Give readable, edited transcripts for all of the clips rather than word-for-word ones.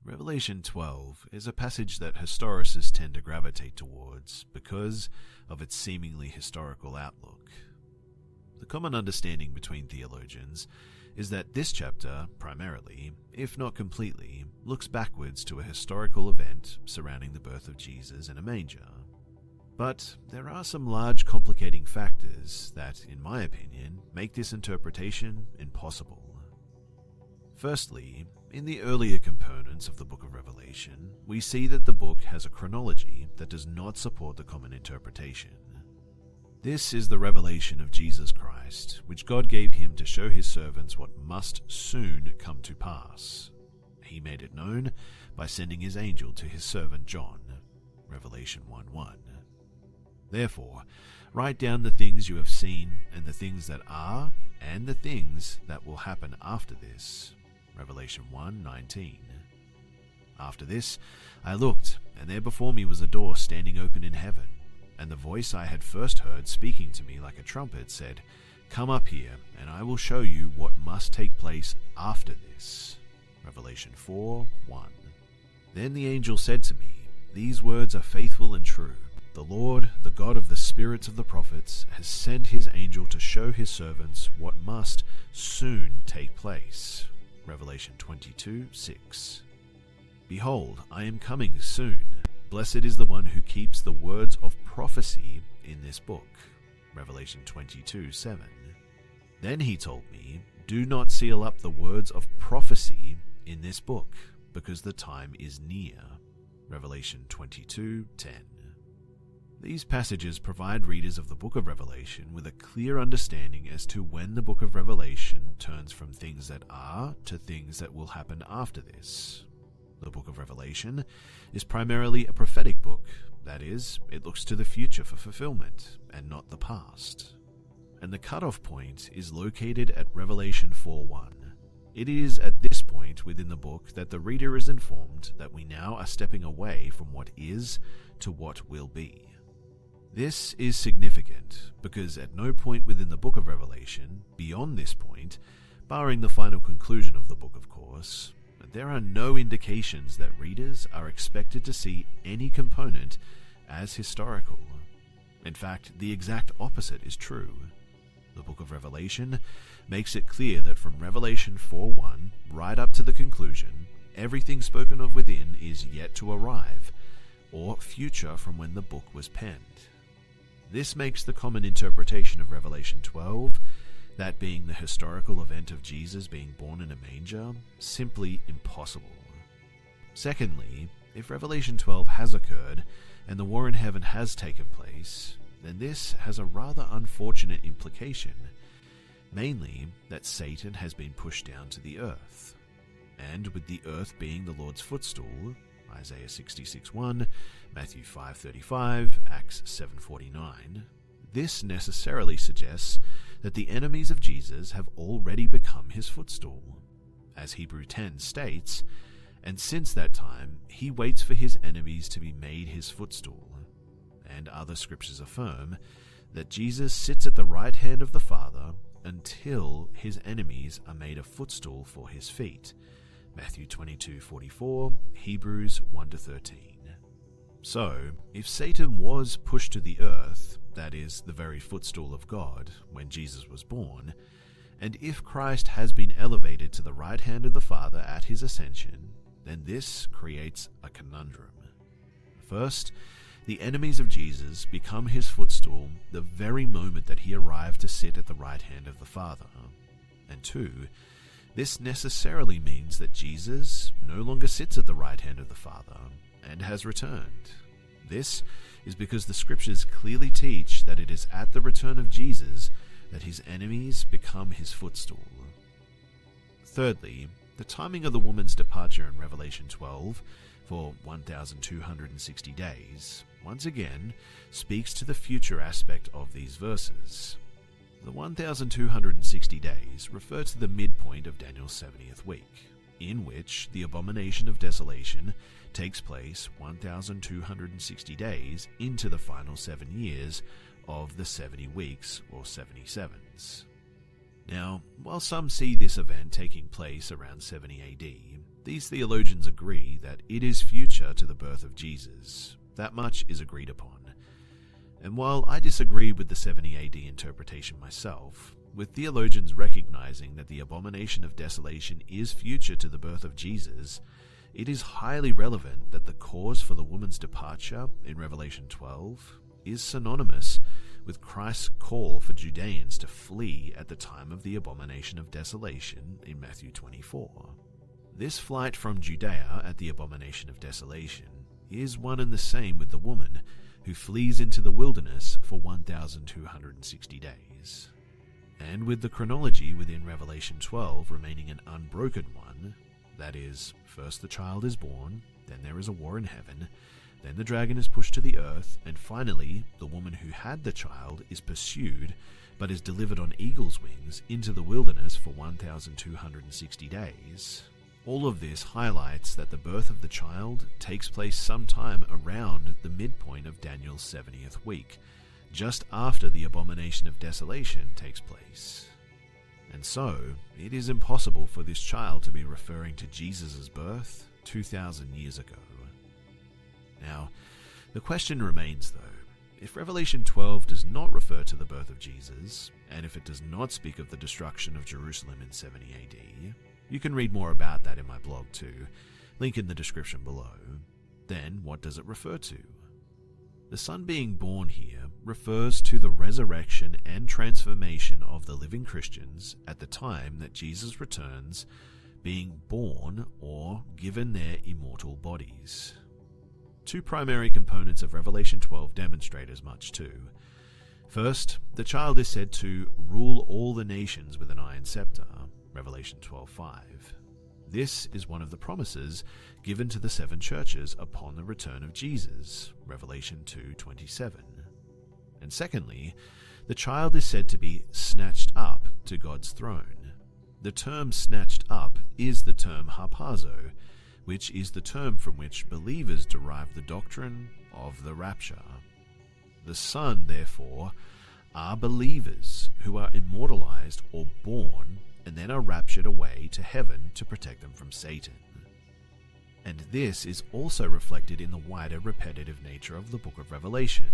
Revelation 12 is a passage that historicists tend to gravitate towards because of its seemingly historical outlook. The common understanding between theologians is that this chapter primarily, if not completely, looks backwards to a historical event surrounding the birth of Jesus in a manger. But there are some large complicating factors that, in my opinion, make this interpretation impossible. Firstly, in the earlier components of the book of Revelation, we see that the book has a chronology that does not support the common interpretation. This is the revelation of Jesus Christ, which God gave him to show his servants what must soon come to pass. He made it known by sending his angel to his servant John. Revelation 1:1. Therefore, write down the things you have seen, and the things that are, and the things that will happen after this. Revelation 1:19. After this, I looked, and there before me was a door standing open in heaven, and the voice I had first heard speaking to me like a trumpet said, "Come up here, and I will show you what must take place after this." Revelation 4:1. Then the angel said to me, "These words are faithful and true. The Lord, the God of the spirits of the prophets, has sent his angel to show his servants what must soon take place." Revelation 22:6. Behold, I am coming soon. Blessed is the one who keeps the words of prophecy in this book. Revelation 22:7. Then he told me, "Do not seal up the words of prophecy in this book, because the time is near." Revelation 22:10. These passages provide readers of the book of Revelation with a clear understanding as to when the book of Revelation turns from things that are to things that will happen after this. The book of Revelation is primarily a prophetic book, that is, it looks to the future for fulfillment, and not the past. And the cutoff point is located at Revelation 4:1. It is at this point within the book that the reader is informed that we now are stepping away from what is to what will be. This is significant because at no point within the book of Revelation, beyond this point, barring the final conclusion of the book of course, there are no indications that readers are expected to see any component as historical. In fact, the exact opposite is true. The book of Revelation makes it clear that from Revelation 4:1 right up to the conclusion, everything spoken of within is yet to arrive, or future from when the book was penned. This makes the common interpretation of Revelation 12, that being the historical event of Jesus being born in a manger, simply impossible. Secondly, if Revelation 12 has occurred and the war in heaven has taken place, then this has a rather unfortunate implication, mainly that Satan has been pushed down to the earth. And with the earth being the Lord's footstool, Isaiah 66:1, Matthew 5:35, Acts 7:49, this necessarily suggests that the enemies of Jesus have already become his footstool. As Hebrew 10 states, and since that time he waits for his enemies to be made his footstool. And other scriptures affirm that Jesus sits at the right hand of the Father until his enemies are made a footstool for his feet. Matthew 22:44, Hebrews 1-13. So, if Satan was pushed to the earth, that is, the very footstool of God, when Jesus was born, and if Christ has been elevated to the right hand of the Father at his ascension, then this creates a conundrum. First, the enemies of Jesus become his footstool the very moment that he arrived to sit at the right hand of the Father. And two, this necessarily means that Jesus no longer sits at the right hand of the Father and has returned. This is because the scriptures clearly teach that it is at the return of Jesus that his enemies become his footstool. Thirdly, the timing of the woman's departure in Revelation 12 for 1,260 days once again speaks to the future aspect of these verses. The 1,260 days refer to the midpoint of Daniel's 70th week, in which the abomination of desolation takes place 1,260 days into the final 7 years of the 70 weeks or 77s. Now, while some see this event taking place around 70 AD, These theologians agree that it is future to the birth of Jesus. That much is agreed upon. And while I disagree with the 70 AD interpretation myself, with theologians recognizing that the abomination of desolation is future to the birth of Jesus, it is highly relevant that the cause for the woman's departure in Revelation 12 is synonymous with Christ's call for Judeans to flee at the time of the abomination of desolation in Matthew 24. This flight from Judea at the abomination of desolation is one and the same with the woman who flees into the wilderness for 1,260 days. And with the chronology within Revelation 12 remaining an unbroken one, that is, first the child is born, then there is a war in heaven, then the dragon is pushed to the earth, and finally the woman who had the child is pursued but is delivered on eagle's wings into the wilderness for 1,260 days. All of this highlights that the birth of the child takes place sometime around the midpoint of Daniel's 70th week, just after the abomination of desolation takes place. And so, it is impossible for this child to be referring to Jesus' birth 2,000 years ago. Now, the question remains though, if Revelation 12 does not refer to the birth of Jesus, and if it does not speak of the destruction of Jerusalem in 70 AD, you can read more about that in my blog too, link in the description below. Then, what does it refer to? The Son being born here refers to the resurrection and transformation of the living Christians at the time that Jesus returns, being born or given their immortal bodies. Two primary components of Revelation 12 demonstrate as much too. First, the child is said to rule all the nations with an iron scepter, Revelation 12:5. This is one of the promises given to the seven churches upon the return of Jesus, Revelation 2:27. And secondly, the child is said to be snatched up to God's throne. The term snatched up is the term harpazo, which is the term from which believers derive the doctrine of the rapture. The Son, therefore, are believers who are immortalized or born and then are raptured away to heaven to protect them from Satan. And this is also reflected in the wider repetitive nature of the book of Revelation.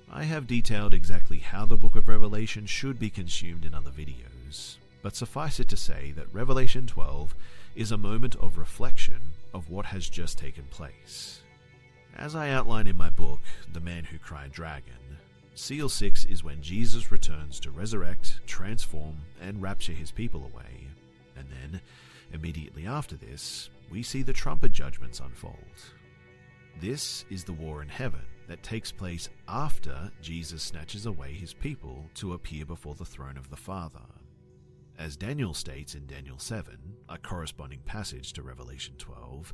I have detailed exactly how the book of Revelation should be consumed in other videos, but suffice it to say that Revelation 12 is a moment of reflection of what has just taken place. As I outline in my book, The Man Who Cried Dragon, Seal 6 is when Jesus returns to resurrect, transform, and rapture his people away. And then, immediately after this, we see the trumpet judgments unfold. This is the war in heaven that takes place after Jesus snatches away his people to appear before the throne of the Father. As Daniel states in Daniel 7, a corresponding passage to Revelation 12,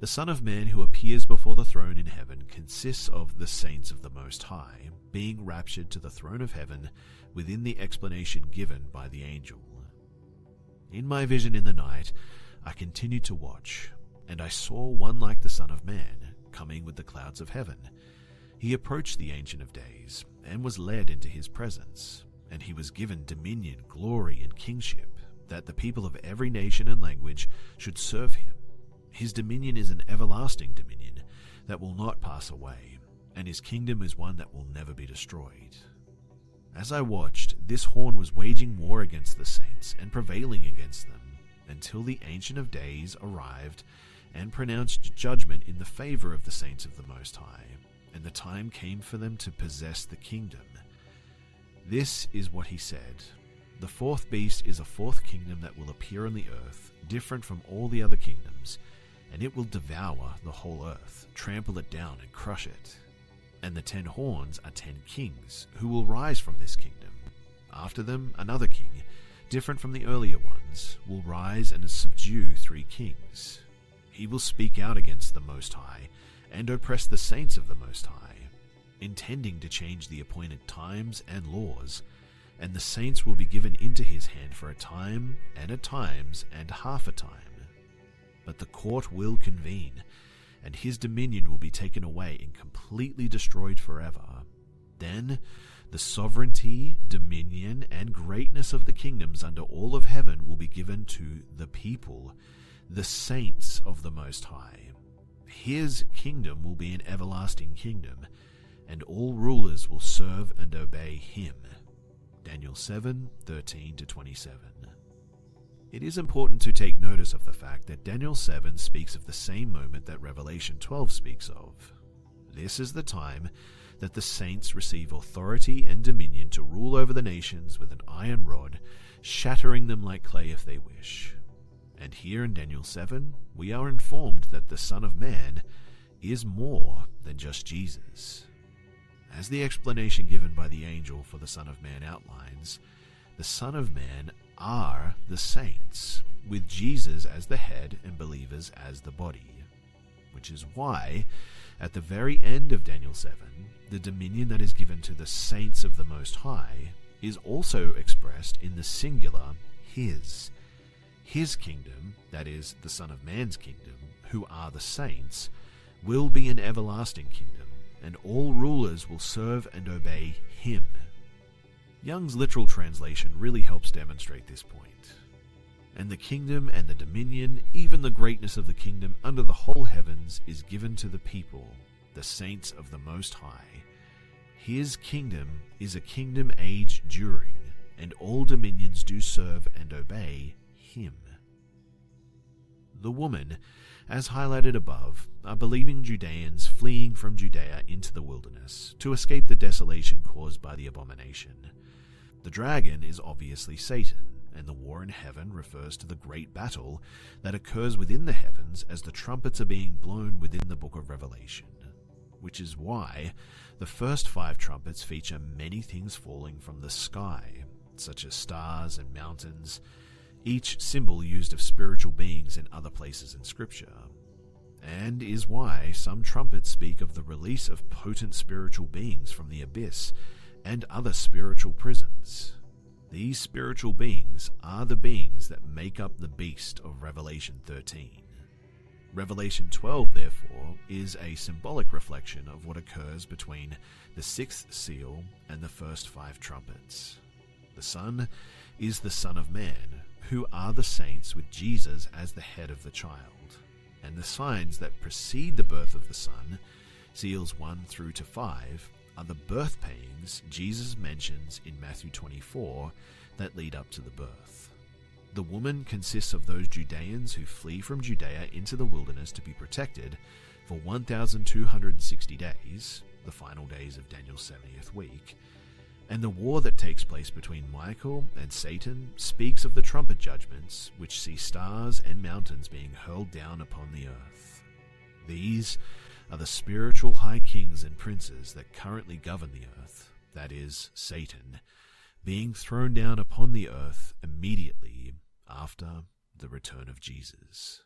the Son of Man who appears before the throne in heaven consists of the saints of the Most High, being raptured to the throne of heaven within the explanation given by the angel. In my vision in the night, I continued to watch, and I saw one like the Son of Man, coming with the clouds of heaven. He approached the Ancient of Days, and was led into his presence, and he was given dominion, glory, and kingship, that the people of every nation and language should serve him. His dominion is an everlasting dominion that will not pass away, and his kingdom is one that will never be destroyed. As I watched, this horn was waging war against the saints and prevailing against them, until the Ancient of Days arrived and pronounced judgment in the favor of the saints of the Most High, and the time came for them to possess the kingdom. This is what he said. The fourth beast is a fourth kingdom that will appear on the earth, different from all the other kingdoms, and it will devour the whole earth, trample it down and crush it. And the 10 horns are 10 kings, who will rise from this kingdom. After them, another king, different from the earlier ones, will rise and subdue 3 kings. He will speak out against the Most High, and oppress the saints of the Most High, intending to change the appointed times and laws, and the saints will be given into his hand for a time, and a times, and half a time. But the court will convene, and his dominion will be taken away and completely destroyed forever. Then the sovereignty, dominion, and greatness of the kingdoms under all of heaven will be given to the people. the saints of the Most High. His kingdom will be an everlasting kingdom, and all rulers will serve and obey him. Daniel 7:13-27. It is important to take notice of the fact that Daniel 7 speaks of the same moment that Revelation 12 speaks of. This is the time that the saints receive authority and dominion to rule over the nations with an iron rod, shattering them like clay if they wish. And here in Daniel 7, we are informed that the Son of Man is more than just Jesus. As the explanation given by the angel for the Son of Man outlines, the Son of Man are the saints, with Jesus as the head and believers as the body, which is why, at the very end of Daniel 7, the dominion that is given to the saints of the Most High is also expressed in the singular His. His kingdom, that is, the Son of Man's kingdom, who are the saints, will be an everlasting kingdom, and all rulers will serve and obey him. Young's literal translation really helps demonstrate this point. And the kingdom and the dominion, even the greatness of the kingdom under the whole heavens, is given to the people, the saints of the Most High. His kingdom is a kingdom age during, and all dominions do serve and obey him. The woman, as highlighted above, are believing Judeans fleeing from Judea into the wilderness to escape the desolation caused by the abomination. The dragon is obviously Satan, and the war in heaven refers to the great battle that occurs within the heavens as the trumpets are being blown within the book of Revelation, which is why the first 5 trumpets feature many things falling from the sky, such as stars and mountains, each symbol used of spiritual beings in other places in Scripture, and is why some trumpets speak of the release of potent spiritual beings from the abyss and other spiritual prisons. These spiritual beings are the beings that make up the beast of Revelation 13. Revelation 12, therefore, is a symbolic reflection of what occurs between the 6th seal and the first 5 trumpets. The Son is the Son of Man, who are the saints with Jesus as the head of the child, and the signs that precede the birth of the Son, seals 1 through to 5, are the birth pangs Jesus mentions in Matthew 24 that lead up to the birth. The woman consists of those Judeans who flee from Judea into the wilderness to be protected for 1,260 days, the final days of Daniel's 70th week, and the war that takes place between Michael and Satan speaks of the trumpet judgments which see stars and mountains being hurled down upon the earth. These are the spiritual high kings and princes that currently govern the earth, that is, Satan, being thrown down upon the earth immediately after the return of Jesus.